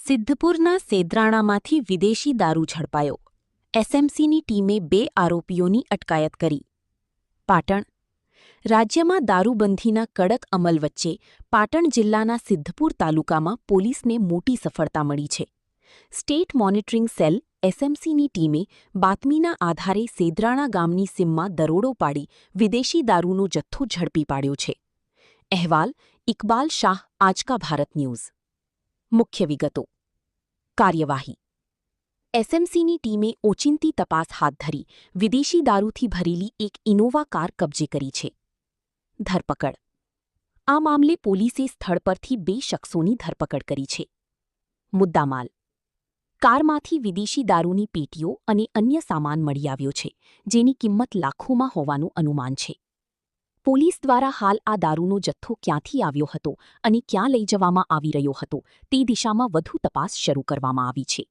સિદ્ધપુરના સેદ્રાણામાંથી વિદેશી દારૂ ઝડપાયો. એસએમસીની ટીમે 2 આરોપીઓની અટકાયત કરી. પાટણ રાજ્યમાં દારૂબંધીના કડક અમલ વચ્ચે પાટણ જિલ્લાના સિદ્ધપુર તાલુકામાં પોલીસને મોટી સફળતા મળી છે. સ્ટેટ મોનિટરિંગ સેલ એસએમસીની ટીમે બાતમીના આધારે સેદ્રાણા ગામની સીમમાં દરોડો પાડી વિદેશી દારૂનો જથ્થો ઝડપી પાડ્યો છે. અહેવાલ ઇકબાલ શાહ, આજકા ભારત ન્યૂઝ. મુખ્ય વિગતો. કાર્યવાહી. એસએમસીની ટીમે ઓચિંતી તપાસ હાથ ધરી વિદેશી દારૂથી ભરેલી એક ઇનોવા કાર કબજે કરી છે. ધરપકડ. આ મામલે પોલીસે સ્થળ પરથી 2 શખ્સોની ધરપકડ કરી છે. મુદ્દામાલ. કારમાંથી વિદેશી દારૂની પેટીઓ અને અન્ય સામાન મળી આવ્યો છે, જેની કિંમત લાખોમાં હોવાનું અનુમાન છે. પોલીસ દ્વારા હાલ આ દારૂનો જથ્થો ક્યાંથી આવ્યો હતો અને ક્યાં લઈ જવામાં આવી રહ્યો હતો તે દિશામાં વધુ તપાસ શરૂ કરવામાં આવી છે.